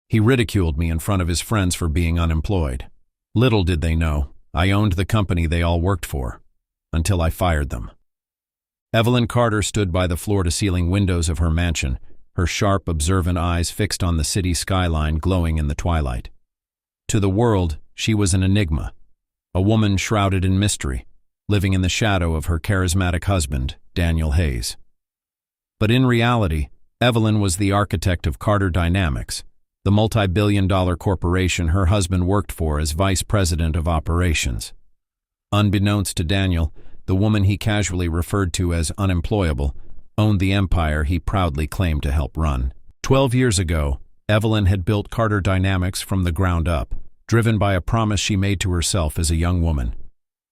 He ridiculed me in front of his friends for being unemployed. Little did they know, I owned the company they all worked for, until I fired them. Evelyn Carter stood by the floor-to-ceiling windows of her mansion, her sharp, observant eyes fixed on the city skyline glowing in the twilight. To the world, she was an enigma, a woman shrouded in mystery, living in the shadow of her charismatic husband, Daniel Hayes. But in reality, Evelyn was the architect of Carter Dynamics, the multi-billion-dollar corporation her husband worked for as vice president of operations. Unbeknownst to Daniel, the woman he casually referred to as unemployable owned the empire he proudly claimed to help run. 12 years ago, Evelyn had built Carter Dynamics from the ground up, driven by a promise she made to herself as a young woman.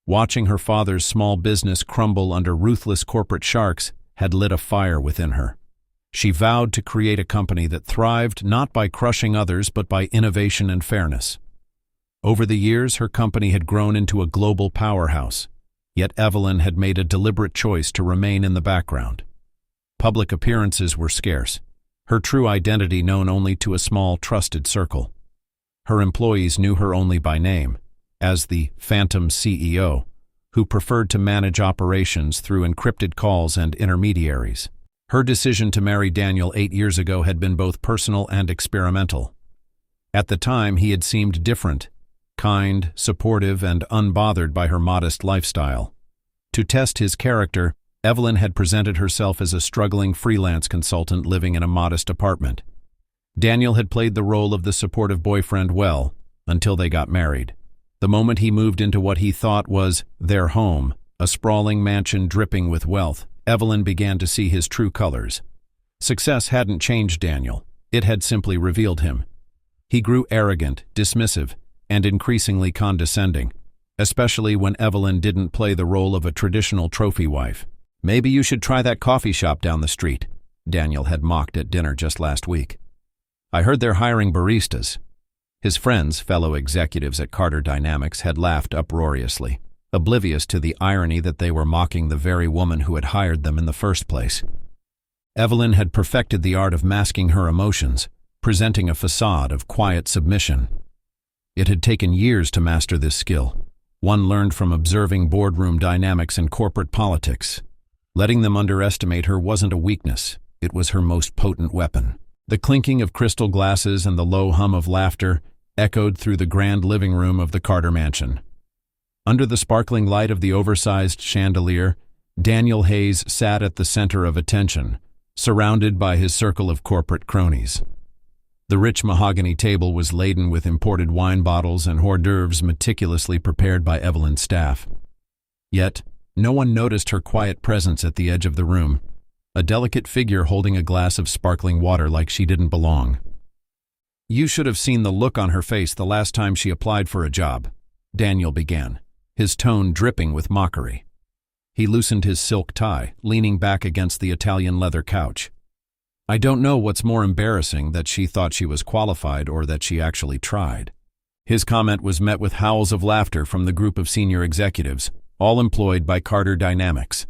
Watching her father's small business crumble under ruthless corporate sharks had lit a fire within her. She vowed to create a company that thrived not by crushing others but by innovation and fairness. Over the years, her company had grown into a global powerhouse, yet Evelyn had made a deliberate choice to remain in the background. Public appearances were scarce, her true identity known only to a small, trusted circle. Her employees knew her only by name, as the Phantom CEO, who preferred to manage operations through encrypted calls and intermediaries. Her decision to marry Daniel 8 years ago had been both personal and experimental. At the time, he had seemed different, kind, supportive, and unbothered by her modest lifestyle. To test his character, Evelyn had presented herself as a struggling freelance consultant living in a modest apartment. Daniel had played the role of the supportive boyfriend well, until they got married. The moment he moved into what he thought was their home, a sprawling mansion dripping with wealth, Evelyn began to see his true colors. Success hadn't changed Daniel, it had simply revealed him. He grew arrogant, dismissive, and increasingly condescending, especially when Evelyn didn't play the role of a traditional trophy wife. "Maybe you should try that coffee shop down the street," Daniel had mocked at dinner just last week. "I heard they're hiring baristas." His friends, fellow executives at Carter Dynamics, had laughed uproariously, oblivious to the irony that they were mocking the very woman who had hired them in the first place. Evelyn had perfected the art of masking her emotions, presenting a facade of quiet submission. It had taken years to master this skill, one learned from observing boardroom dynamics and corporate politics. Letting them underestimate her wasn't a weakness, it was her most potent weapon. The clinking of crystal glasses and the low hum of laughter echoed through the grand living room of the Carter mansion. Under the sparkling light of the oversized chandelier, Daniel Hayes sat at the center of attention, surrounded by his circle of corporate cronies. The rich mahogany table was laden with imported wine bottles and hors d'oeuvres meticulously prepared by Evelyn's staff. Yet, no one noticed her quiet presence at the edge of the room, a delicate figure holding a glass of sparkling water like she didn't belong. "You should have seen the look on her face the last time she applied for a job," Daniel began, his tone dripping with mockery. He loosened his silk tie, leaning back against the Italian leather couch. "I don't know what's more embarrassing, that she thought she was qualified or that she actually tried." His comment was met with howls of laughter from the group of senior executives, all employed by Carter Dynamics.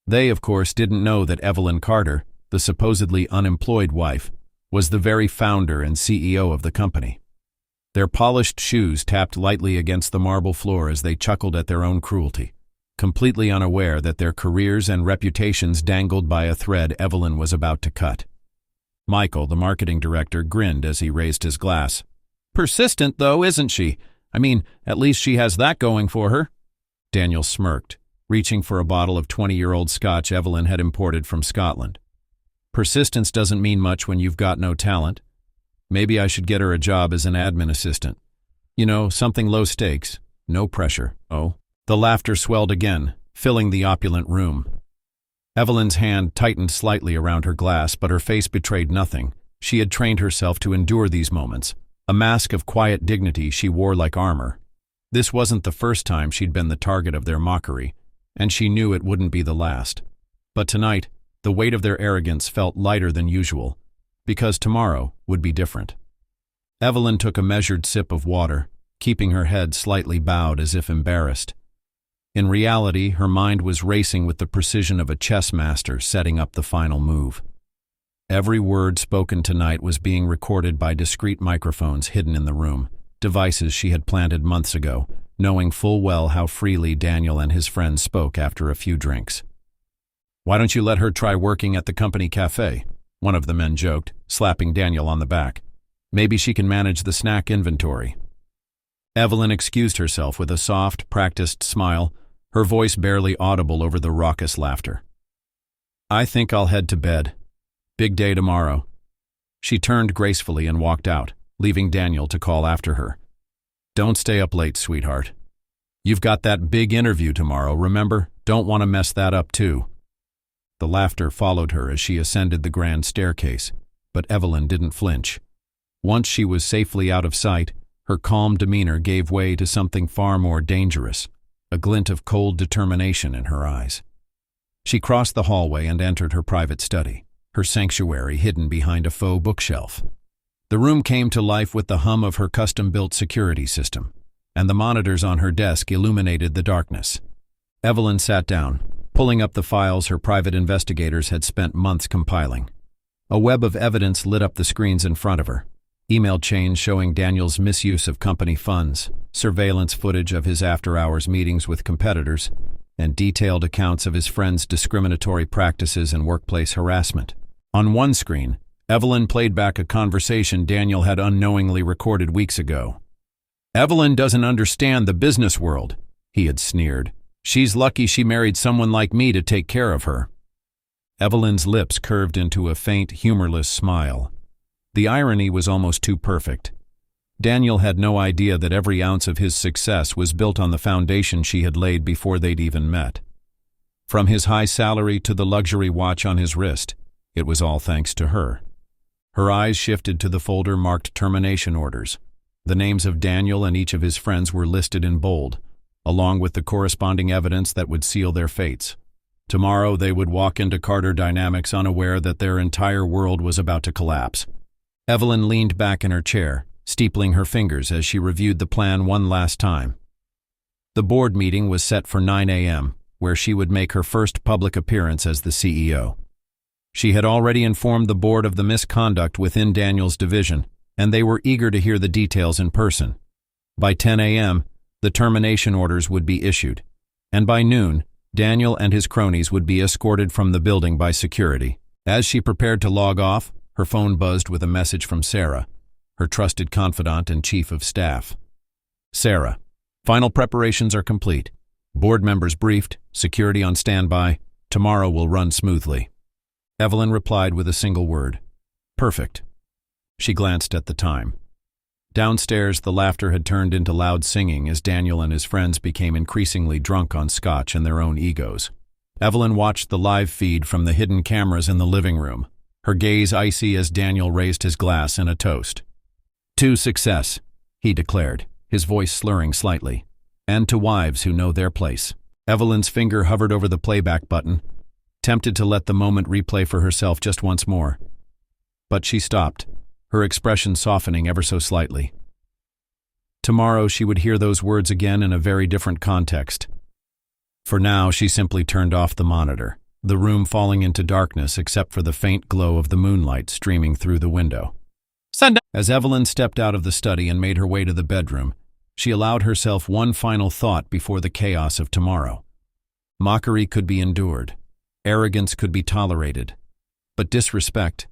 They, of course, didn't know that Evelyn Carter, the supposedly unemployed wife, was the very founder and CEO of the company. Their polished shoes tapped lightly against the marble floor as they chuckled at their own cruelty, completely unaware that their careers and reputations dangled by a thread Evelyn was about to cut. Michael, the marketing director, grinned as he raised his glass. "Persistent, though, isn't she? I mean, at least she has that going for her." Daniel smirked, reaching for a bottle of 20-year-old scotch Evelyn had imported from Scotland. "Persistence doesn't mean much when you've got no talent. Maybe I should get her a job as an admin assistant. You know, something low stakes, no pressure." "Oh." The laughter swelled again, filling the opulent room. Evelyn's hand tightened slightly around her glass, but her face betrayed nothing. She had trained herself to endure these moments, a mask of quiet dignity she wore like armor. This wasn't the first time she'd been the target of their mockery, and she knew it wouldn't be the last. But tonight, the weight of their arrogance felt lighter than usual, because tomorrow would be different. Evelyn took a measured sip of water, keeping her head slightly bowed as if embarrassed. In reality, her mind was racing with the precision of a chess master setting up the final move. Every word spoken tonight was being recorded by discreet microphones hidden in the room, devices she had planted months ago, knowing full well how freely Daniel and his friends spoke after a few drinks. "Why don't you let her try working at the company cafe?" one of the men joked, slapping Daniel on the back. "Maybe she can manage the snack inventory." Evelyn excused herself with a soft, practiced smile, her voice barely audible over the raucous laughter. "I think I'll head to bed. Big day tomorrow." She turned gracefully and walked out, leaving Daniel to call after her. "Don't stay up late, sweetheart. You've got that big interview tomorrow, remember? Don't want to mess that up too." The laughter followed her as she ascended the grand staircase, but Evelyn didn't flinch. Once she was safely out of sight, her calm demeanor gave way to something far more dangerous, a glint of cold determination in her eyes. She crossed the hallway and entered her private study, her sanctuary hidden behind a faux bookshelf. The room came to life with the hum of her custom-built security system, and the monitors on her desk illuminated the darkness. Evelyn sat down, pulling up the files her private investigators had spent months compiling. A web of evidence lit up the screens in front of her. Email chains showing Daniel's misuse of company funds, surveillance footage of his after-hours meetings with competitors, and detailed accounts of his friends' discriminatory practices and workplace harassment. On one screen, Evelyn played back a conversation Daniel had unknowingly recorded weeks ago. "Evelyn doesn't understand the business world," he had sneered. "She's lucky she married someone like me to take care of her." Evelyn's lips curved into a faint, humorless smile. The irony was almost too perfect. Daniel had no idea that every ounce of his success was built on the foundation she had laid before they'd even met. From his high salary to the luxury watch on his wrist, it was all thanks to her. Her eyes shifted to the folder marked termination orders. The names of Daniel and each of his friends were listed in bold, along with the corresponding evidence that would seal their fates. Tomorrow they would walk into Carter Dynamics unaware that their entire world was about to collapse. Evelyn leaned back in her chair, steepling her fingers as she reviewed the plan one last time. The board meeting was set for 9 a.m., where she would make her first public appearance as the CEO. She had already informed the board of the misconduct within Daniel's division, and they were eager to hear the details in person. By 10 a.m., the termination orders would be issued, and by noon, Daniel and his cronies would be escorted from the building by security. As she prepared to log off, her phone buzzed with a message from Sarah, her trusted confidant and chief of staff. "Sarah, final preparations are complete. Board members briefed, security on standby. Tomorrow will run smoothly." Evelyn replied with a single word: "Perfect." She glanced at the time. Downstairs, the laughter had turned into loud singing as Daniel and his friends became increasingly drunk on scotch and their own egos. Evelyn watched the live feed from the hidden cameras in the living room, her gaze icy as Daniel raised his glass in a toast. "To success," he declared, his voice slurring slightly, "and to wives who know their place." Evelyn's finger hovered over the playback button, tempted to let the moment replay for herself just once more. But she stopped, her expression softening ever so slightly. Tomorrow she would hear those words again in a very different context. For now, she simply turned off the monitor, the room falling into darkness except for the faint glow of the moonlight streaming through the window. As Evelyn stepped out of the study and made her way to the bedroom, she allowed herself one final thought before the chaos of tomorrow. Mockery could be endured. Arrogance could be tolerated. But disrespect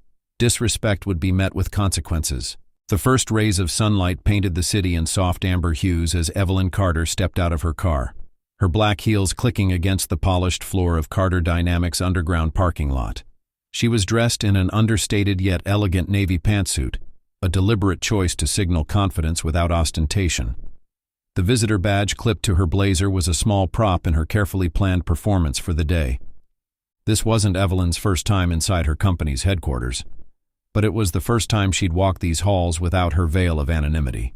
would be met with consequences. The first rays of sunlight painted the city in soft amber hues as Evelyn Carter stepped out of her car, her black heels clicking against the polished floor of Carter Dynamics' underground parking lot. She was dressed in an understated yet elegant navy pantsuit, a deliberate choice to signal confidence without ostentation. The visitor badge clipped to her blazer was a small prop in her carefully planned performance for the day. This wasn't Evelyn's first time inside her company's headquarters, but it was the first time she'd walked these halls without her veil of anonymity.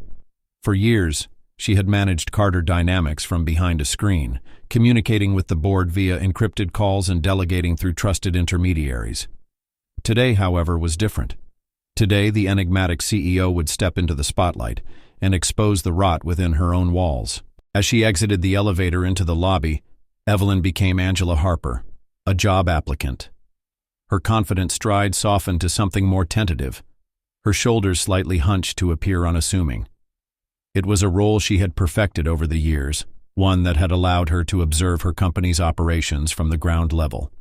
For years, she had managed Carter Dynamics from behind a screen, communicating with the board via encrypted calls and delegating through trusted intermediaries. Today, however, was different. Today, the enigmatic CEO would step into the spotlight and expose the rot within her own walls. As she exited the elevator into the lobby, Evelyn became Angela Harper, a job applicant. Her confident stride softened to something more tentative, her shoulders slightly hunched to appear unassuming. It was a role she had perfected over the years, one that had allowed her to observe her company's operations from the ground level.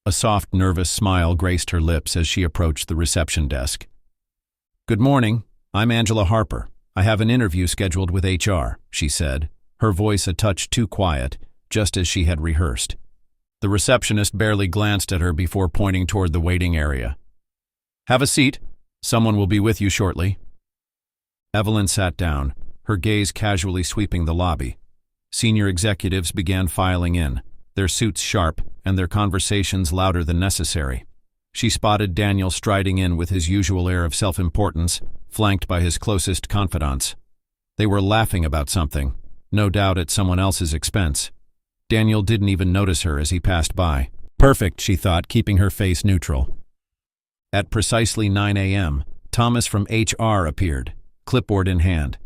A soft, nervous smile graced her lips as she approached the reception desk. "Good morning. I'm Angela Harper. I have an interview scheduled with HR," she said, her voice a touch too quiet, just as she had rehearsed. The receptionist barely glanced at her before pointing toward the waiting area. "Have a seat. Someone will be with you shortly." Evelyn sat down, her gaze casually sweeping the lobby. Senior executives began filing in, their suits sharp and their conversations louder than necessary. She spotted Daniel striding in with his usual air of self-importance, flanked by his closest confidants. They were laughing about something, no doubt at someone else's expense. Daniel didn't even notice her as he passed by. Perfect, she thought, keeping her face neutral. At precisely 9 a.m., Thomas from HR appeared, clipboard in hand.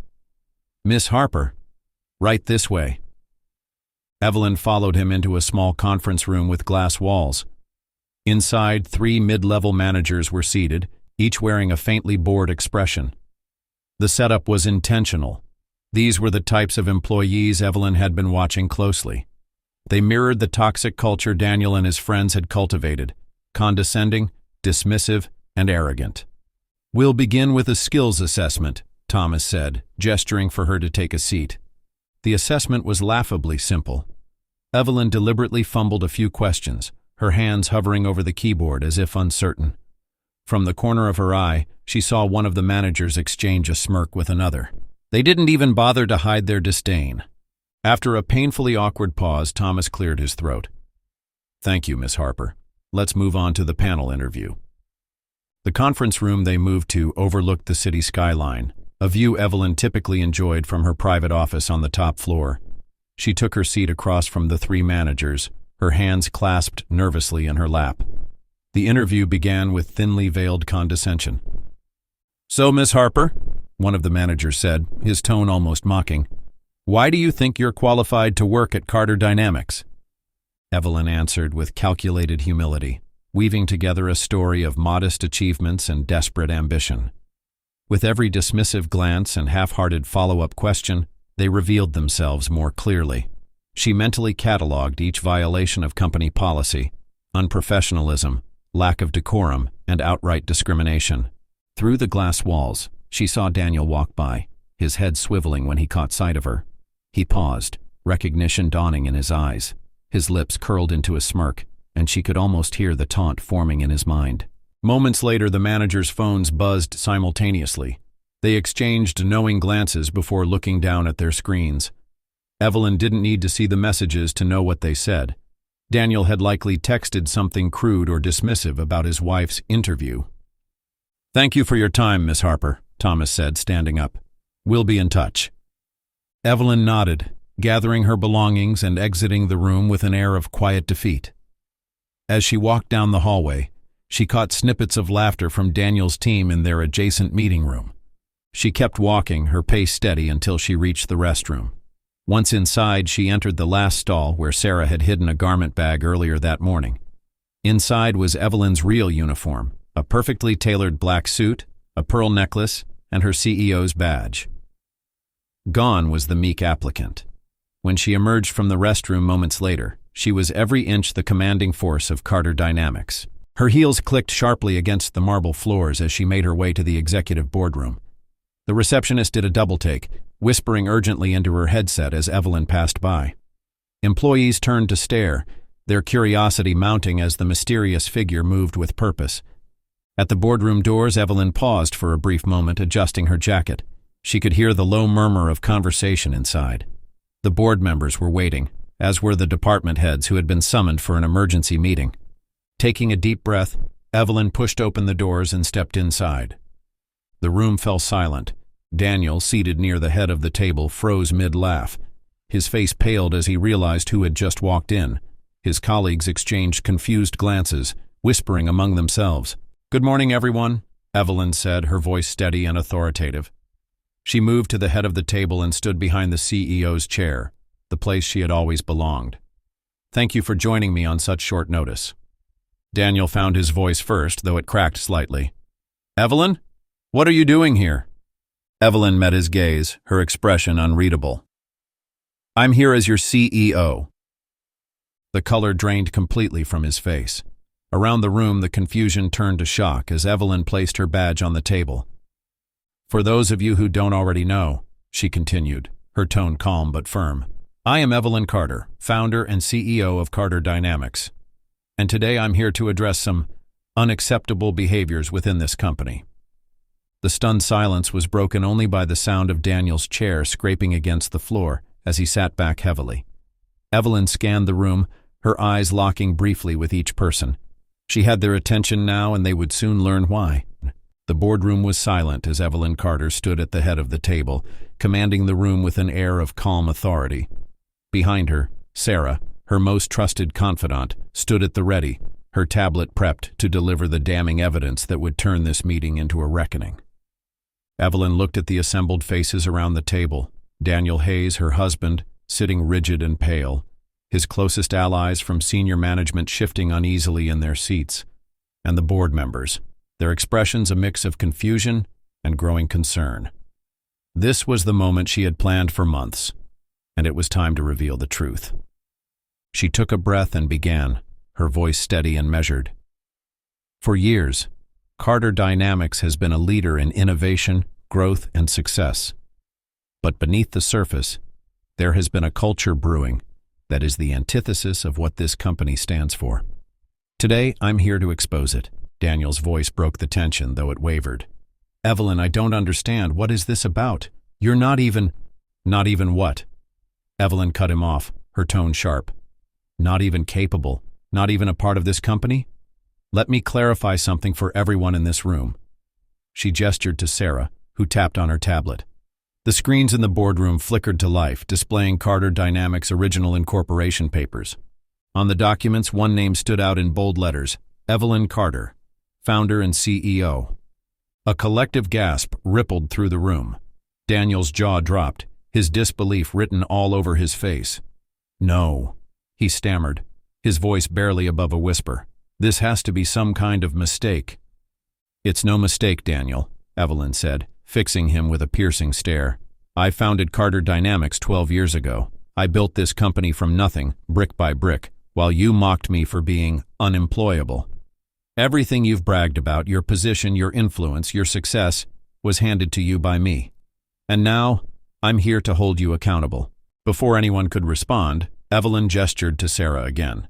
"Miss Harper, right this way." Evelyn followed him into a small conference room with glass walls. Inside, 3 mid-level managers were seated, each wearing a faintly bored expression. The setup was intentional. These were the types of employees Evelyn had been watching closely. They mirrored the toxic culture Daniel and his friends had cultivated, condescending, dismissive, and arrogant. "We'll begin with a skills assessment," Thomas said, gesturing for her to take a seat. The assessment was laughably simple. Evelyn deliberately fumbled a few questions, her hands hovering over the keyboard as if uncertain. From the corner of her eye, she saw one of the managers exchange a smirk with another. They didn't even bother to hide their disdain. After a painfully awkward pause, Thomas cleared his throat. "Thank you, Miss Harper. Let's move on to the panel interview." The conference room they moved to overlooked the city skyline, a view Evelyn typically enjoyed from her private office on the top floor. She took her seat across from the 3 managers, her hands clasped nervously in her lap. The interview began with thinly veiled condescension. "So, Miss Harper," one of the managers said, his tone almost mocking, "why do you think you're qualified to work at Carter Dynamics?" Evelyn answered with calculated humility, weaving together a story of modest achievements and desperate ambition. With every dismissive glance and half-hearted follow-up question, they revealed themselves more clearly. She mentally catalogued each violation of company policy, unprofessionalism, lack of decorum, and outright discrimination. Through the glass walls, she saw Daniel walk by, his head swiveling when he caught sight of her. He paused, recognition dawning in his eyes. His lips curled into a smirk, and she could almost hear the taunt forming in his mind. Moments later, the managers' phones buzzed simultaneously. They exchanged knowing glances before looking down at their screens. Evelyn didn't need to see the messages to know what they said. Daniel had likely texted something crude or dismissive about his wife's interview. "Thank you for your time, Miss Harper," Thomas said, standing up. "We'll be in touch." Evelyn nodded, gathering her belongings and exiting the room with an air of quiet defeat. As she walked down the hallway, she caught snippets of laughter from Daniel's team in their adjacent meeting room. She kept walking, her pace steady until she reached the restroom. Once inside, she entered the last stall where Sarah had hidden a garment bag earlier that morning. Inside was Evelyn's real uniform, a perfectly tailored black suit, a pearl necklace, and her CEO's badge. Gone was the meek applicant. When she emerged from the restroom moments later, she was every inch the commanding force of Carter Dynamics. Her heels clicked sharply against the marble floors as she made her way to the executive boardroom. The receptionist did a double-take, whispering urgently into her headset as Evelyn passed by. Employees turned to stare, their curiosity mounting as the mysterious figure moved with purpose. At the boardroom doors, Evelyn paused for a brief moment, adjusting her jacket. She could hear the low murmur of conversation inside. The board members were waiting, as were the department heads who had been summoned for an emergency meeting. Taking a deep breath, Evelyn pushed open the doors and stepped inside. The room fell silent. Daniel, seated near the head of the table, froze mid-laugh. His face paled as he realized who had just walked in. His colleagues exchanged confused glances, whispering among themselves. "Good morning, everyone," Evelyn said, her voice steady and authoritative. She moved to the head of the table and stood behind the CEO's chair, the place she had always belonged. "Thank you for joining me on such short notice." Daniel found his voice first, though it cracked slightly. "Evelyn? What are you doing here?" Evelyn met his gaze, her expression unreadable. "I'm here as your CEO." The color drained completely from his face. Around the room, the confusion turned to shock as Evelyn placed her badge on the table. "For those of you who don't already know," she continued, her tone calm but firm, "I am Evelyn Carter, founder and CEO of Carter Dynamics. And today I'm here to address some unacceptable behaviors within this company." The stunned silence was broken only by the sound of Daniel's chair scraping against the floor as he sat back heavily. Evelyn scanned the room, her eyes locking briefly with each person. She had their attention now, and they would soon learn why. The boardroom was silent as Evelyn Carter stood at the head of the table, commanding the room with an air of calm authority. Behind her, Sarah, her most trusted confidant, stood at the ready, her tablet prepped to deliver the damning evidence that would turn this meeting into a reckoning. Evelyn looked at the assembled faces around the table. Daniel Hayes, her husband, sitting rigid and pale, his closest allies from senior management shifting uneasily in their seats, and the board members, their expressions a mix of confusion and growing concern. This was the moment she had planned for months, and it was time to reveal the truth. She took a breath and began, her voice steady and measured. For years, Carter Dynamics has been a leader in innovation, growth, and success. But beneath the surface, there has been a culture brewing that is the antithesis of what this company stands for. Today, I'm here to expose it. Daniel's voice broke the tension, though it wavered. "Evelyn, I don't understand. What is this about? You're not even—" "Not even what?" Evelyn cut him off, her tone sharp. "Not even capable? Not even a part of this company? Let me clarify something for everyone in this room." She gestured to Sarah, who tapped on her tablet. The screens in the boardroom flickered to life, displaying Carter Dynamics' original incorporation papers. On the documents, one name stood out in bold letters: Evelyn Carter, founder and CEO. A collective gasp rippled through the room. Daniel's jaw dropped, his disbelief written all over his face. "No," he stammered, his voice barely above a whisper. "This has to be some kind of mistake." "It's no mistake, Daniel," Evelyn said, fixing him with a piercing stare. "I founded Carter Dynamics 12 years ago. I built this company from nothing, brick by brick, while you mocked me for being unemployable. Everything you've bragged about, your position, your influence, your success, was handed to you by me. And now, I'm here to hold you accountable." Before anyone could respond, Evelyn gestured to Sarah again.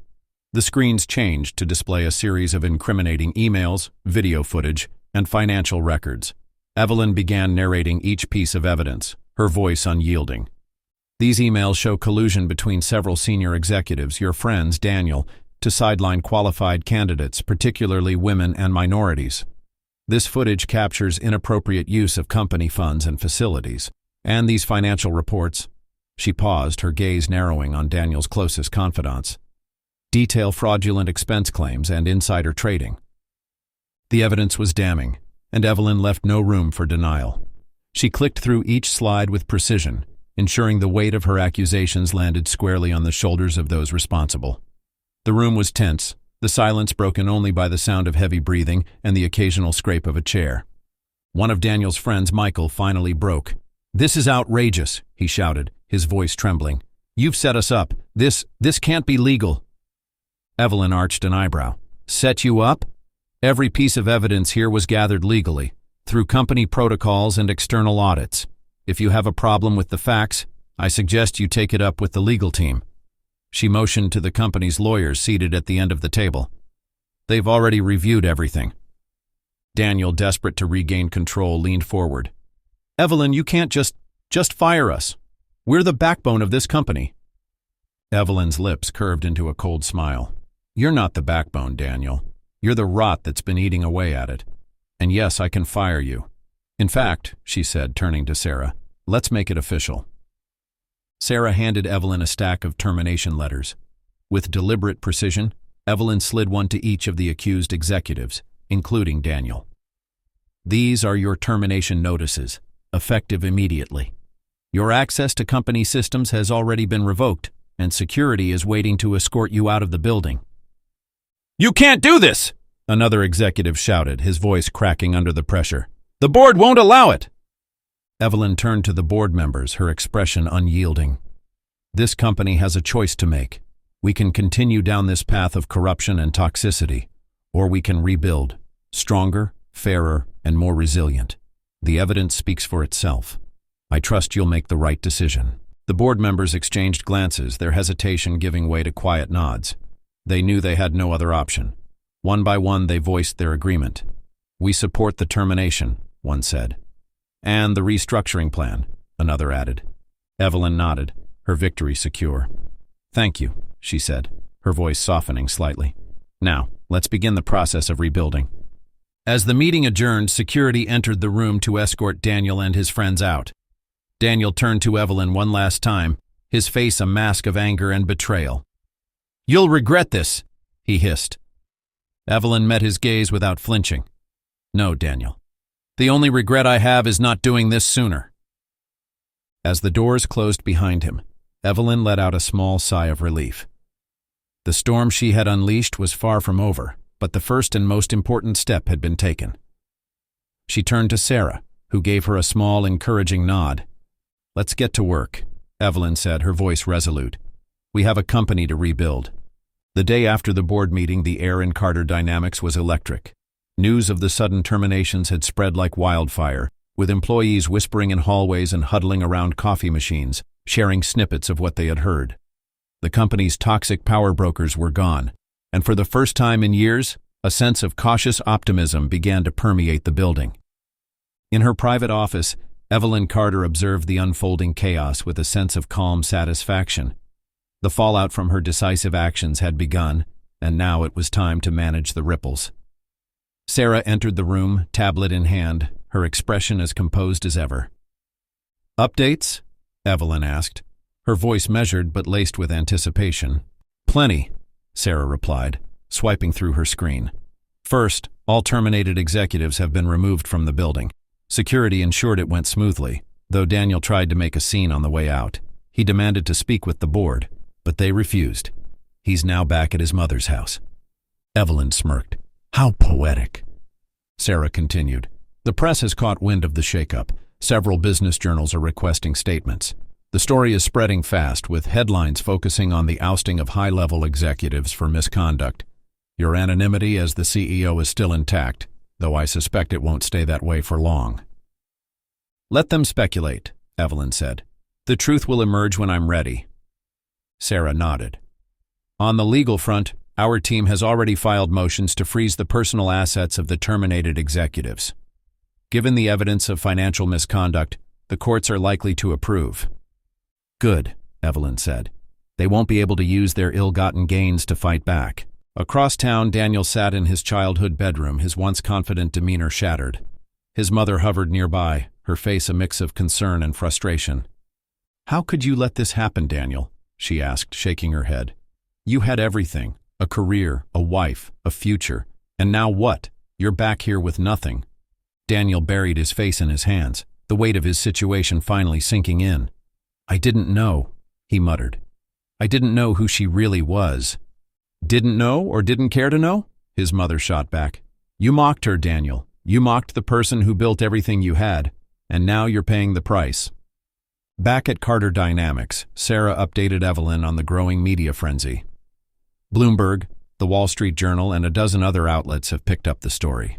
The screens changed to display a series of incriminating emails, video footage, and financial records. Evelyn began narrating each piece of evidence, her voice unyielding. "These emails show collusion between several senior executives, your friends, Daniel, to sideline qualified candidates, particularly women and minorities. This footage captures inappropriate use of company funds and facilities. And these financial reports," she paused, her gaze narrowing on Daniel's closest confidants, "detail fraudulent expense claims and insider trading." The evidence was damning, and Evelyn left no room for denial. She clicked through each slide with precision, ensuring the weight of her accusations landed squarely on the shoulders of those responsible. The room was tense, the silence broken only by the sound of heavy breathing and the occasional scrape of a chair. One of Daniel's friends, Michael, finally broke. "This is outrageous," he shouted, his voice trembling. "You've set us up. This can't be legal." Evelyn arched an eyebrow. "Set you up? Every piece of evidence here was gathered legally, through company protocols and external audits. If you have a problem with the facts, I suggest you take it up with the legal team." She motioned to the company's lawyers seated at the end of the table. "They've already reviewed everything." Daniel, desperate to regain control, leaned forward. "Evelyn, you can't just fire us. We're the backbone of this company." Evelyn's lips curved into a cold smile. "You're not the backbone, Daniel. You're the rot that's been eating away at it. And yes, I can fire you. In fact," she said, turning to Sarah, "let's make it official." Sarah handed Evelyn a stack of termination letters. With deliberate precision, Evelyn slid one to each of the accused executives, including Daniel. "These are your termination notices, effective immediately. Your access to company systems has already been revoked, and security is waiting to escort you out of the building." "You can't do this!" another executive shouted, his voice cracking under the pressure. "The board won't allow it!" Evelyn turned to the board members, her expression unyielding. "This company has a choice to make. We can continue down this path of corruption and toxicity, or we can rebuild, stronger, fairer, and more resilient. The evidence speaks for itself. I trust you'll make the right decision." The board members exchanged glances, their hesitation giving way to quiet nods. They knew they had no other option. One by one, they voiced their agreement. "We support the termination," one said. "And the restructuring plan," another added. Evelyn nodded, her victory secure. "Thank you," she said, her voice softening slightly. "Now, let's begin the process of rebuilding." As the meeting adjourned, security entered the room to escort Daniel and his friends out. Daniel turned to Evelyn one last time, his face a mask of anger and betrayal. "You'll regret this," he hissed. Evelyn met his gaze without flinching. "No, Daniel. The only regret I have is not doing this sooner." As the doors closed behind him, Evelyn let out a small sigh of relief. The storm she had unleashed was far from over, but the first and most important step had been taken. She turned to Sarah, who gave her a small, encouraging nod. "Let's get to work," Evelyn said, her voice resolute. "We have a company to rebuild." The day after the board meeting, the air in Carter Dynamics was electric. News of the sudden terminations had spread like wildfire, with employees whispering in hallways and huddling around coffee machines, sharing snippets of what they had heard. The company's toxic power brokers were gone, and for the first time in years, a sense of cautious optimism began to permeate the building. In her private office, Evelyn Carter observed the unfolding chaos with a sense of calm satisfaction. The fallout from her decisive actions had begun, and now it was time to manage the ripples. Sarah entered the room, tablet in hand, her expression as composed as ever. "Updates?" Evelyn asked, her voice measured but laced with anticipation. "Plenty," Sarah replied, swiping through her screen. "First, all terminated executives have been removed from the building. Security ensured it went smoothly, though Daniel tried to make a scene on the way out. He demanded to speak with the board, but they refused. He's now back at his mother's house." Evelyn smirked. "How poetic." Sarah continued. "The press has caught wind of the shakeup. Several business journals are requesting statements. The story is spreading fast, with headlines focusing on the ousting of high-level executives for misconduct. Your anonymity as the CEO is still intact, though I suspect it won't stay that way for long." "Let them speculate," Evelyn said. "The truth will emerge when I'm ready." Sarah nodded. "On the legal front, our team has already filed motions to freeze the personal assets of the terminated executives. Given the evidence of financial misconduct, the courts are likely to approve." "Good," Evelyn said. "They won't be able to use their ill-gotten gains to fight back." Across town, Daniel sat in his childhood bedroom, his once confident demeanor shattered. His mother hovered nearby, her face a mix of concern and frustration. "How could you let this happen, Daniel?" she asked, shaking her head. "You had everything, a career, a wife, a future, and now what? You're back here with nothing." Daniel buried his face in his hands, the weight of his situation finally sinking in. "I didn't know," he muttered. "I didn't know who she really was." "Didn't know or didn't care to know?" his mother shot back. "You mocked her, Daniel. You mocked the person who built everything you had, and now you're paying the price." Back at Carter Dynamics, Sarah updated Evelyn on the growing media frenzy. Bloomberg, the Wall Street Journal, and a dozen other outlets have picked up the story.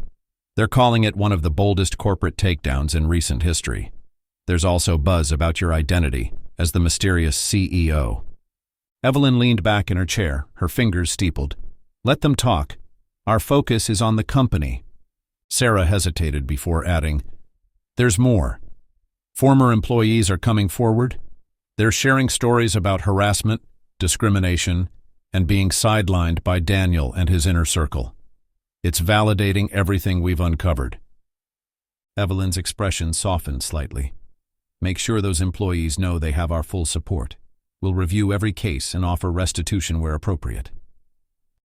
They're calling it one of the boldest corporate takedowns in recent history. There's also buzz about your identity as the mysterious CEO. Evelyn leaned back in her chair, her fingers steepled. "Let them talk. Our focus is on the company." Sarah hesitated before adding, "There's more. Former employees are coming forward. They're sharing stories about harassment, discrimination, and being sidelined by Daniel and his inner circle. It's validating everything we've uncovered." Evelyn's expression softened slightly. "Make sure those employees know they have our full support. We'll review every case and offer restitution where appropriate."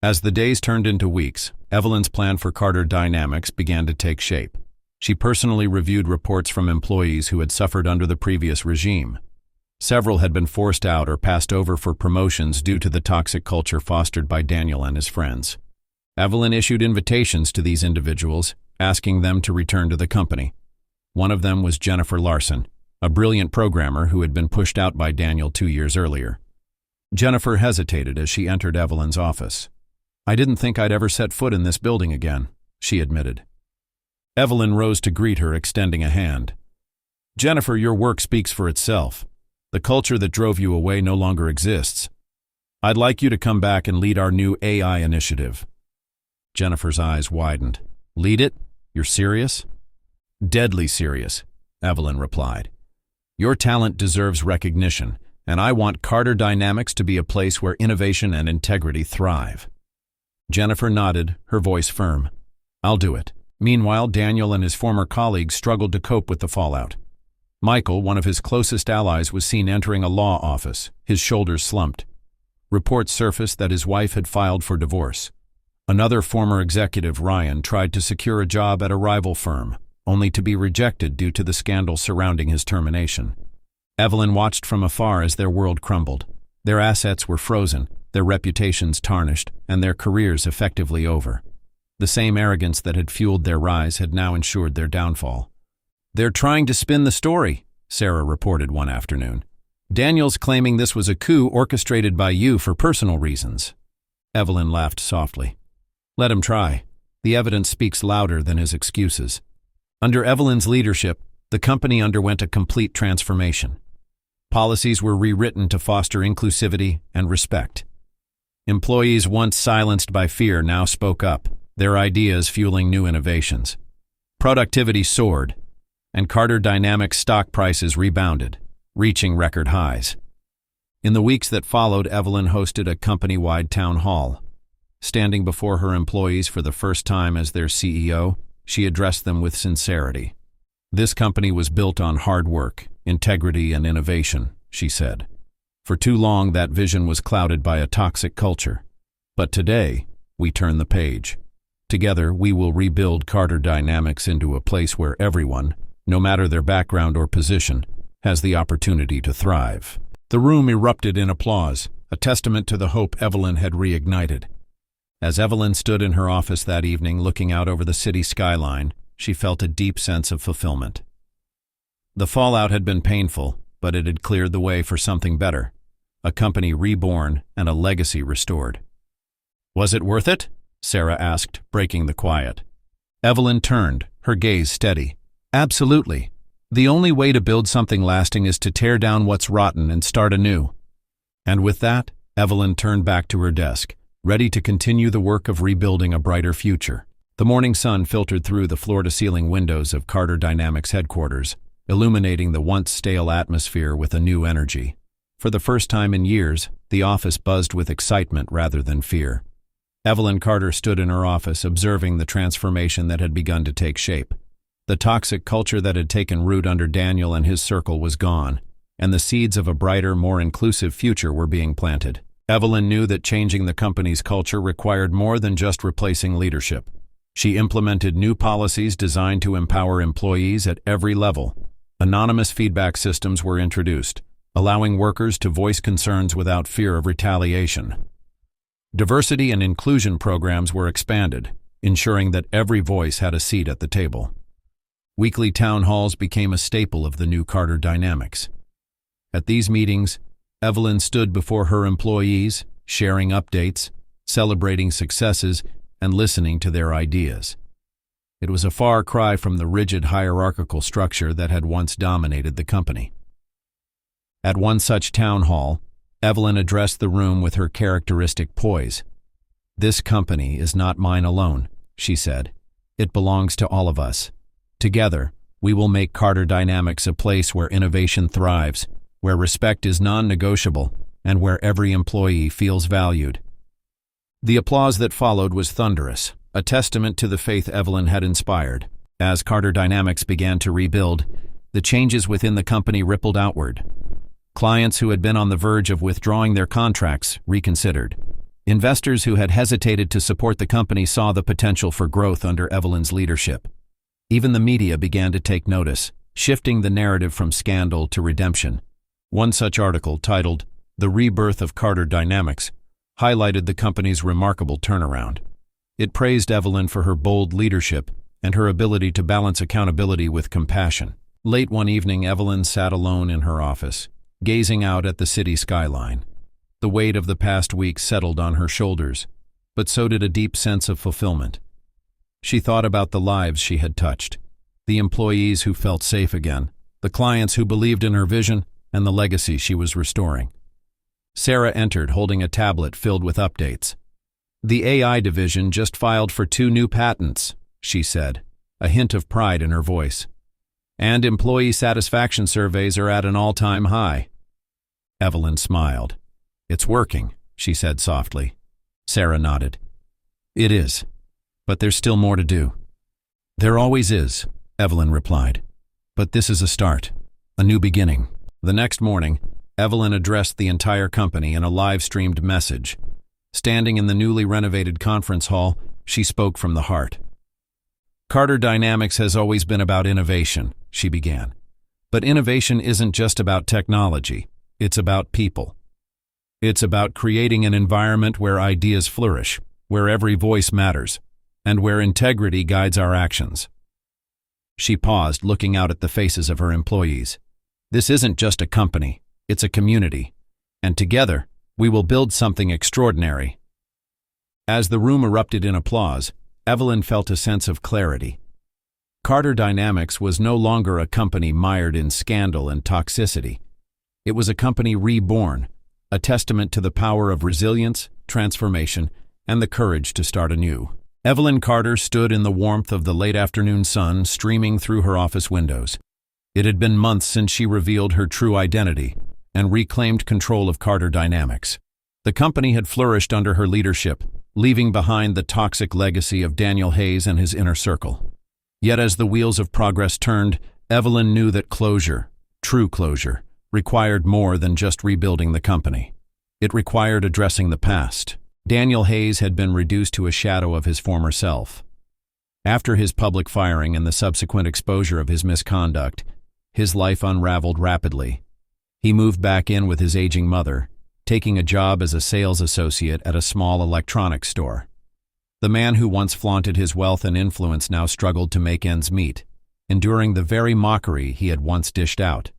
As the days turned into weeks, Evelyn's plan for Carter Dynamics began to take shape. She personally reviewed reports from employees who had suffered under the previous regime. Several had been forced out or passed over for promotions due to the toxic culture fostered by Daniel and his friends. Evelyn issued invitations to these individuals, asking them to return to the company. One of them was Jennifer Larson, a brilliant programmer who had been pushed out by Daniel 2 years earlier. Jennifer hesitated as she entered Evelyn's office. "I didn't think I'd ever set foot in this building again," she admitted. Evelyn rose to greet her, extending a hand. "Jennifer, your work speaks for itself. The culture that drove you away no longer exists. I'd like you to come back and lead our new AI initiative." Jennifer's eyes widened. "Lead it? You're serious?" "Deadly serious," Evelyn replied. "Your talent deserves recognition, and I want Carter Dynamics to be a place where innovation and integrity thrive." Jennifer nodded, her voice firm. "I'll do it." Meanwhile, Daniel and his former colleagues struggled to cope with the fallout. Michael, one of his closest allies, was seen entering a law office, his shoulders slumped. Reports surfaced that his wife had filed for divorce. Another former executive, Ryan, tried to secure a job at a rival firm, only to be rejected due to the scandal surrounding his termination. Evelyn watched from afar as their world crumbled. Their assets were frozen, their reputations tarnished, and their careers effectively over. The same arrogance that had fueled their rise had now ensured their downfall. "They're trying to spin the story," Sarah reported one afternoon. "Daniel's claiming this was a coup orchestrated by you for personal reasons." Evelyn laughed softly. "Let him try. The evidence speaks louder than his excuses." Under Evelyn's leadership, the company underwent a complete transformation. Policies were rewritten to foster inclusivity and respect. Employees once silenced by fear now spoke up, their ideas fueling new innovations. Productivity soared, and Carter Dynamics stock prices rebounded, reaching record highs. In the weeks that followed, Evelyn hosted a company-wide town hall. Standing before her employees for the first time as their CEO, she addressed them with sincerity. "This company was built on hard work, integrity, and innovation," she said. "For too long, that vision was clouded by a toxic culture. But today, we turn the page. Together, we will rebuild Carter Dynamics into a place where everyone, no matter their background or position, has the opportunity to thrive." The room erupted in applause, a testament to the hope Evelyn had reignited. As Evelyn stood in her office that evening looking out over the city skyline, she felt a deep sense of fulfillment. The fallout had been painful, but it had cleared the way for something better, a company reborn and a legacy restored. "Was it worth it?" Sarah asked, breaking the quiet. Evelyn turned, her gaze steady. "Absolutely. The only way to build something lasting is to tear down what's rotten and start anew." And with that, Evelyn turned back to her desk, ready to continue the work of rebuilding a brighter future. The morning sun filtered through the floor-to-ceiling windows of Carter Dynamics headquarters, illuminating the once stale atmosphere with a new energy. For the first time in years, the office buzzed with excitement rather than fear. Evelyn Carter stood in her office, observing the transformation that had begun to take shape. The toxic culture that had taken root under Daniel and his circle was gone, and the seeds of a brighter, more inclusive future were being planted. Evelyn knew that changing the company's culture required more than just replacing leadership. She implemented new policies designed to empower employees at every level. Anonymous feedback systems were introduced, allowing workers to voice concerns without fear of retaliation. Diversity and inclusion programs were expanded, ensuring that every voice had a seat at the table. Weekly town halls became a staple of the new Carter Dynamics. At these meetings, Evelyn stood before her employees, sharing updates, celebrating successes, and listening to their ideas. It was a far cry from the rigid hierarchical structure that had once dominated the company. At one such town hall, Evelyn addressed the room with her characteristic poise. "This company is not mine alone," she said. "It belongs to all of us. Together, we will make Carter Dynamics a place where innovation thrives, where respect is non-negotiable, and where every employee feels valued." The applause that followed was thunderous, a testament to the faith Evelyn had inspired. As Carter Dynamics began to rebuild, the changes within the company rippled outward. Clients who had been on the verge of withdrawing their contracts reconsidered. Investors who had hesitated to support the company saw the potential for growth under Evelyn's leadership. Even the media began to take notice, shifting the narrative from scandal to redemption. One such article, titled "The Rebirth of Carter Dynamics," highlighted the company's remarkable turnaround. It praised Evelyn for her bold leadership and her ability to balance accountability with compassion. Late one evening, Evelyn sat alone in her office, gazing out at the city skyline. The weight of the past week settled on her shoulders, but so did a deep sense of fulfillment. She thought about the lives she had touched, the employees who felt safe again, the clients who believed in her vision, and the legacy she was restoring. Sarah entered holding a tablet filled with updates. "The AI division just filed for 2 new patents," she said, a hint of pride in her voice. "And employee satisfaction surveys are at an all-time high." Evelyn smiled. "It's working," she said softly. Sarah nodded. "It is, but there's still more to do." "There always is," Evelyn replied. "But this is a start, a new beginning." The next morning, Evelyn addressed the entire company in a live-streamed message. Standing in the newly renovated conference hall, she spoke from the heart. "Carter Dynamics has always been about innovation," she began. "But innovation isn't just about technology, it's about people. It's about creating an environment where ideas flourish, where every voice matters, and where integrity guides our actions." She paused, looking out at the faces of her employees. "This isn't just a company, it's a community, and together, we will build something extraordinary." As the room erupted in applause, Evelyn felt a sense of clarity. Carter Dynamics was no longer a company mired in scandal and toxicity. It was a company reborn, a testament to the power of resilience, transformation, and the courage to start anew. Evelyn Carter stood in the warmth of the late afternoon sun streaming through her office windows. It had been months since she revealed her true identity and reclaimed control of Carter Dynamics. The company had flourished under her leadership, leaving behind the toxic legacy of Daniel Hayes and his inner circle. Yet as the wheels of progress turned, Evelyn knew that closure, true closure, required more than just rebuilding the company. It required addressing the past. Daniel Hayes had been reduced to a shadow of his former self. After his public firing and the subsequent exposure of his misconduct, his life unraveled rapidly. He moved back in with his aging mother, taking a job as a sales associate at a small electronics store. The man who once flaunted his wealth and influence now struggled to make ends meet, enduring the very mockery he had once dished out.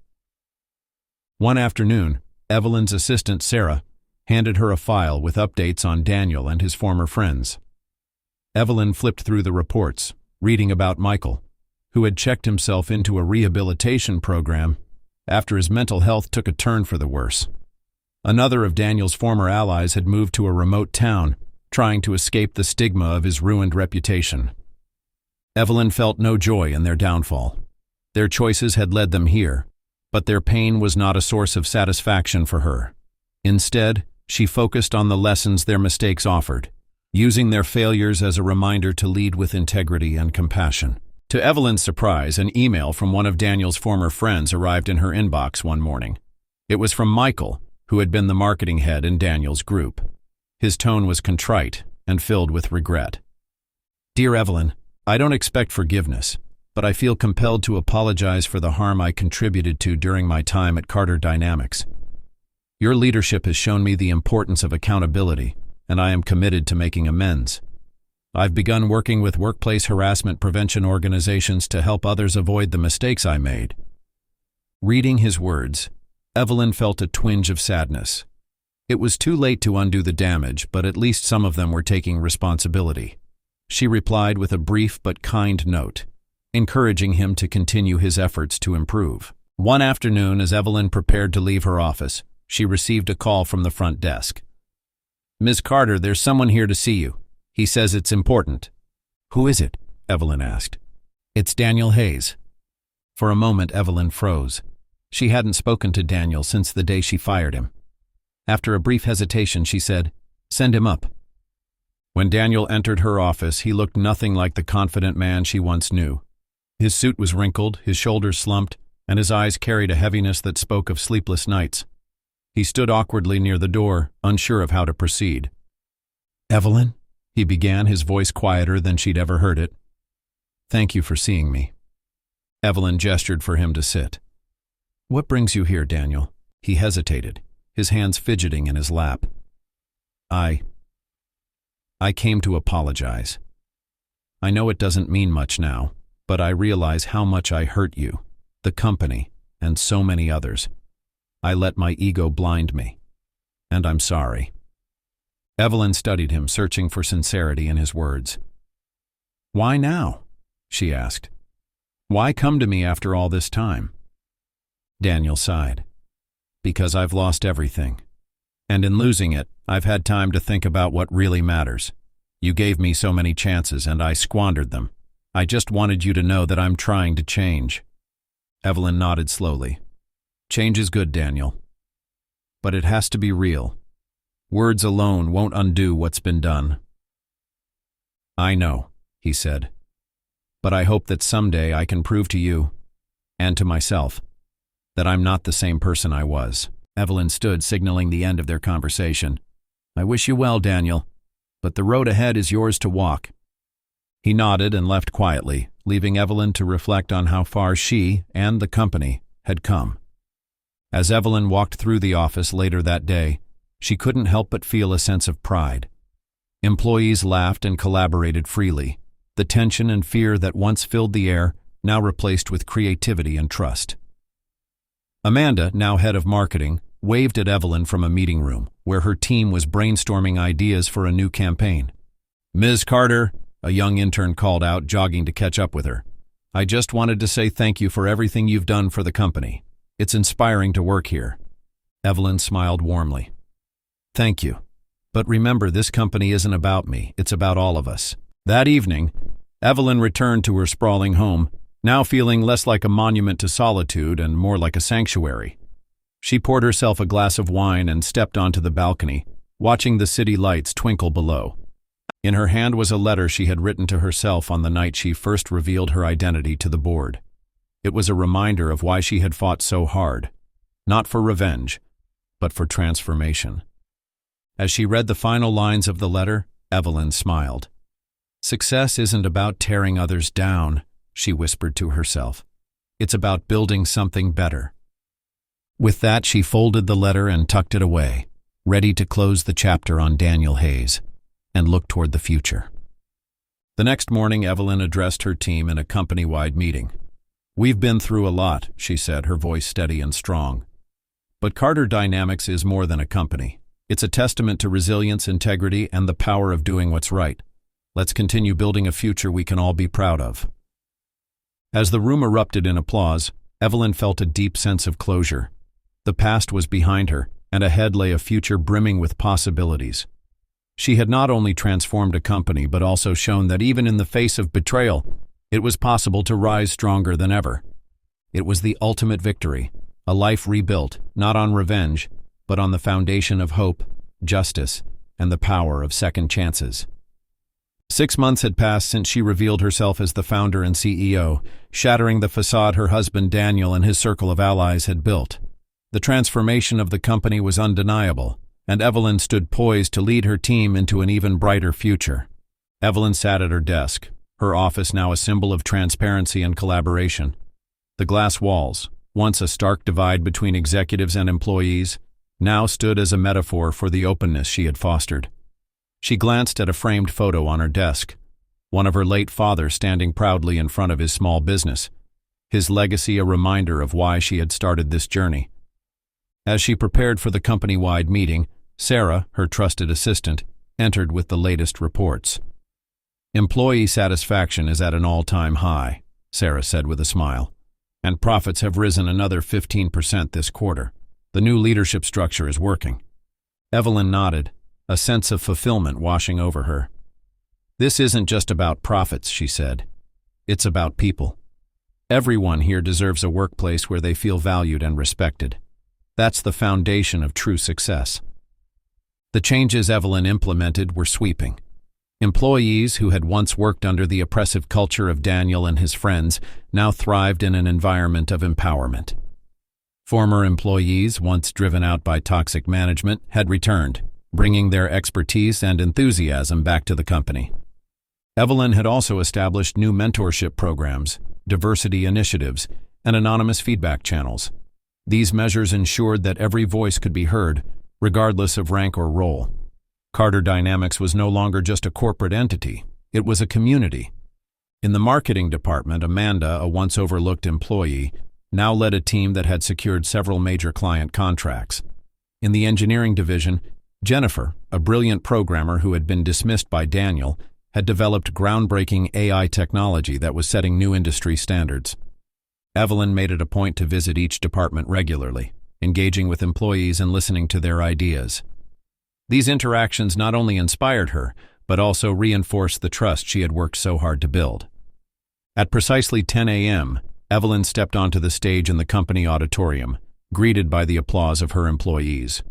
One afternoon, Evelyn's assistant, Sarah, handed her a file with updates on Daniel and his former friends. Evelyn flipped through the reports, reading about Michael, who had checked himself into a rehabilitation program after his mental health took a turn for the worse. Another of Daniel's former allies had moved to a remote town, trying to escape the stigma of his ruined reputation. Evelyn felt no joy in their downfall. Their choices had led them here, but their pain was not a source of satisfaction for her. Instead, she focused on the lessons their mistakes offered, using their failures as a reminder to lead with integrity and compassion. To Evelyn's surprise, an email from one of Daniel's former friends arrived in her inbox one morning. It was from Michael, who had been the marketing head in Daniel's group. His tone was contrite and filled with regret. "Dear Evelyn, I don't expect forgiveness, but I feel compelled to apologize for the harm I contributed to during my time at Carter Dynamics. Your leadership has shown me the importance of accountability, and I am committed to making amends. I've begun working with workplace harassment prevention organizations to help others avoid the mistakes I made." Reading his words, Evelyn felt a twinge of sadness. It was too late to undo the damage, but at least some of them were taking responsibility. She replied with a brief but kind note, encouraging him to continue his efforts to improve. One afternoon, as Evelyn prepared to leave her office, she received a call from the front desk. "Ms. Carter, there's someone here to see you. He says it's important." "Who is it?" Evelyn asked. "It's Daniel Hayes." For a moment, Evelyn froze. She hadn't spoken to Daniel since the day she fired him. After a brief hesitation, she said, "Send him up." When Daniel entered her office, he looked nothing like the confident man she once knew. His suit was wrinkled, his shoulders slumped, and his eyes carried a heaviness that spoke of sleepless nights. He stood awkwardly near the door, unsure of how to proceed. "Evelyn?" he began, his voice quieter than she'd ever heard it. "Thank you for seeing me." Evelyn gestured for him to sit. "What brings you here, Daniel?" He hesitated, his hands fidgeting in his lap. I I came to apologize. I know it doesn't mean much now, but I realize how much I hurt you, the company, and so many others. I let my ego blind me. And I'm sorry." Evelyn studied him, searching for sincerity in his words. "Why now?" she asked. "Why come to me after all this time?" Daniel sighed. "Because I've lost everything. And in losing it, I've had time to think about what really matters. You gave me so many chances, and I squandered them. I just wanted you to know that I'm trying to change." Evelyn nodded slowly. "Change is good, Daniel. But it has to be real. Words alone won't undo what's been done." "I know," he said. "But I hope that someday I can prove to you, and to myself, that I'm not the same person I was." Evelyn stood, signaling the end of their conversation. "I wish you well, Daniel, but the road ahead is yours to walk." He nodded and left quietly, leaving Evelyn to reflect on how far she and the company had come. As Evelyn walked through the office later that day, she couldn't help but feel a sense of pride. Employees laughed and collaborated freely, the tension and fear that once filled the air now replaced with creativity and trust. Amanda, now head of marketing, waved at Evelyn from a meeting room where her team was brainstorming ideas for a new campaign. "Ms. Carter," a young intern called out, jogging to catch up with her, "I just wanted to say thank you for everything you've done for the company. It's inspiring to work here." Evelyn smiled warmly. "Thank you. But remember, this company isn't about me, it's about all of us." That evening, Evelyn returned to her sprawling home, now feeling less like a monument to solitude and more like a sanctuary. She poured herself a glass of wine and stepped onto the balcony, watching the city lights twinkle below. In her hand was a letter she had written to herself on the night she first revealed her identity to the board. It was a reminder of why she had fought so hard, not for revenge, but for transformation. As she read the final lines of the letter, Evelyn smiled. "Success isn't about tearing others down," she whispered to herself. "It's about building something better." With that, she folded the letter and tucked it away, ready to close the chapter on Daniel Hayes and look toward the future. The next morning, Evelyn addressed her team in a company-wide meeting. "We've been through a lot," she said, her voice steady and strong. "But Carter Dynamics is more than a company. It's a testament to resilience, integrity, and the power of doing what's right. Let's continue building a future we can all be proud of." As the room erupted in applause, Evelyn felt a deep sense of closure. The past was behind her, and ahead lay a future brimming with possibilities. She had not only transformed a company but also shown that even in the face of betrayal, it was possible to rise stronger than ever. It was the ultimate victory, a life rebuilt, not on revenge, but on the foundation of hope, justice, and the power of second chances. 6 months had passed since she revealed herself as the founder and CEO, shattering the facade her husband Daniel and his circle of allies had built. The transformation of the company was undeniable, and Evelyn stood poised to lead her team into an even brighter future. Evelyn sat at her desk, her office now a symbol of transparency and collaboration. The glass walls, once a stark divide between executives and employees, now stood as a metaphor for the openness she had fostered. She glanced at a framed photo on her desk, one of her late father standing proudly in front of his small business, his legacy a reminder of why she had started this journey. As she prepared for the company-wide meeting, Sarah, her trusted assistant, entered with the latest reports. "Employee satisfaction is at an all-time high," Sarah said with a smile, "and profits have risen another 15% this quarter. The new leadership structure is working." Evelyn nodded, a sense of fulfillment washing over her. "This isn't just about profits," she said. "It's about people. Everyone here deserves a workplace where they feel valued and respected. That's the foundation of true success." The changes Evelyn implemented were sweeping. Employees who had once worked under the oppressive culture of Daniel and his friends now thrived in an environment of empowerment. Former employees, once driven out by toxic management, had returned, bringing their expertise and enthusiasm back to the company. Evelyn had also established new mentorship programs, diversity initiatives, and anonymous feedback channels. These measures ensured that every voice could be heard, regardless of rank or role. Carter Dynamics was no longer just a corporate entity, it was a community. In the marketing department, Amanda, a once overlooked employee, now led a team that had secured several major client contracts. In the engineering division, Jennifer, a brilliant programmer who had been dismissed by Daniel, had developed groundbreaking AI technology that was setting new industry standards. Evelyn made it a point to visit each department regularly, engaging with employees and listening to their ideas. These interactions not only inspired her, but also reinforced the trust she had worked so hard to build. At precisely 10 a.m., Evelyn stepped onto the stage in the company auditorium, greeted by the applause of her employees.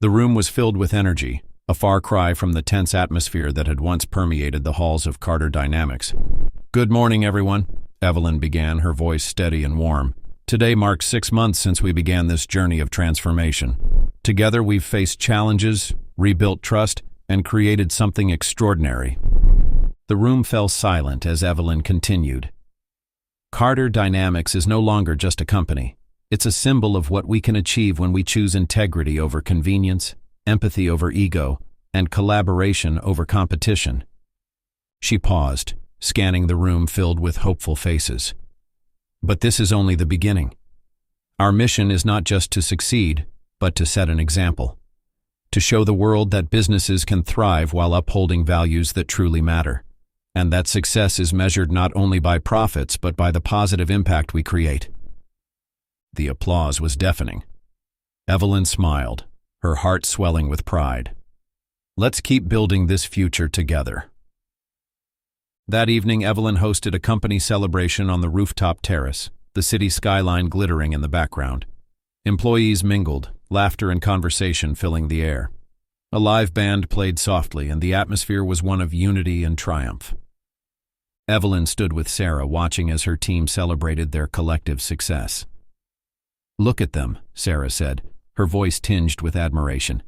The room was filled with energy, a far cry from the tense atmosphere that had once permeated the halls of Carter Dynamics. "Good morning, everyone," Evelyn began, her voice steady and warm. "Today marks 6 months since we began this journey of transformation. Together we've faced challenges, rebuilt trust, and created something extraordinary." The room fell silent as Evelyn continued. "Carter Dynamics is no longer just a company. It's a symbol of what we can achieve when we choose integrity over convenience, empathy over ego, and collaboration over competition." She paused, scanning the room filled with hopeful faces. "But this is only the beginning. Our mission is not just to succeed, but to set an example. To show the world that businesses can thrive while upholding values that truly matter, and that success is measured not only by profits but by the positive impact we create." The applause was deafening. Evelyn smiled, her heart swelling with pride. "Let's keep building this future together." That evening, Evelyn hosted a company celebration on the rooftop terrace, the city skyline glittering in the background. Employees mingled, laughter and conversation filling the air. A live band played softly, and the atmosphere was one of unity and triumph. Evelyn stood with Sarah, watching as her team celebrated their collective success. "Look at them," Sarah said, her voice tinged with admiration.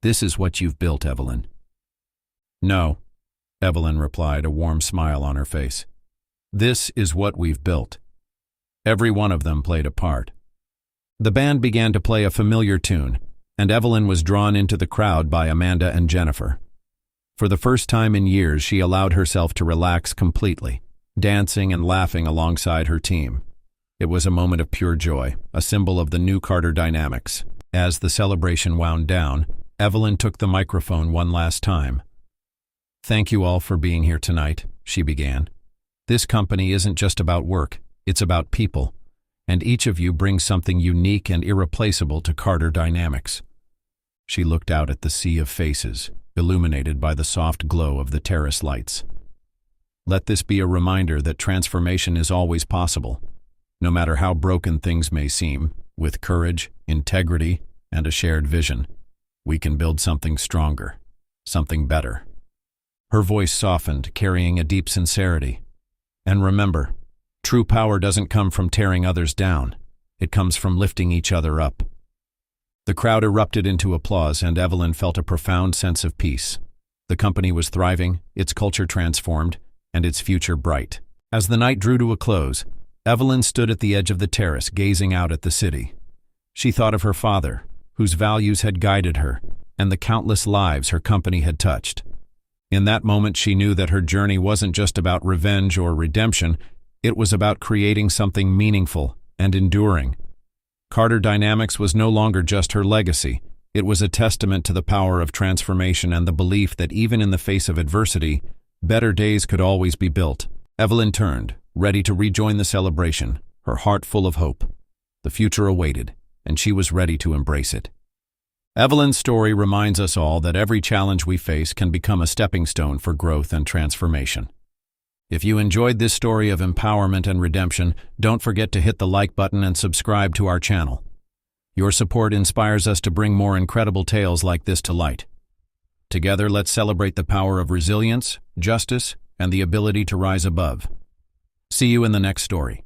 "This is what you've built, Evelyn." "No," Evelyn replied, a warm smile on her face. "This is what we've built." Every one of them played a part. The band began to play a familiar tune, and Evelyn was drawn into the crowd by Amanda and Jennifer. For the first time in years, she allowed herself to relax completely, dancing and laughing alongside her team. It was a moment of pure joy, a symbol of the new Carter Dynamics. As the celebration wound down, Evelyn took the microphone one last time. "Thank you all for being here tonight," she began. "This company isn't just about work, it's about people, and each of you brings something unique and irreplaceable to Carter Dynamics." She looked out at the sea of faces, illuminated by the soft glow of the terrace lights. "Let this be a reminder that transformation is always possible. No matter how broken things may seem, with courage, integrity, and a shared vision, we can build something stronger, something better." Her voice softened, carrying a deep sincerity. "And remember, true power doesn't come from tearing others down. It comes from lifting each other up." The crowd erupted into applause, and Evelyn felt a profound sense of peace. The company was thriving, its culture transformed, and its future bright. As the night drew to a close, Evelyn stood at the edge of the terrace, gazing out at the city. She thought of her father, whose values had guided her, and the countless lives her company had touched. In that moment, she knew that her journey wasn't just about revenge or redemption, it was about creating something meaningful and enduring. Carter Dynamics was no longer just her legacy, it was a testament to the power of transformation and the belief that even in the face of adversity, better days could always be built. Evelyn turned, ready to rejoin the celebration, her heart full of hope. The future awaited, and she was ready to embrace it. Evelyn's story reminds us all that every challenge we face can become a stepping stone for growth and transformation. If you enjoyed this story of empowerment and redemption, don't forget to hit the like button and subscribe to our channel. Your support inspires us to bring more incredible tales like this to light. Together, let's celebrate the power of resilience, justice, and the ability to rise above. See you in the next story.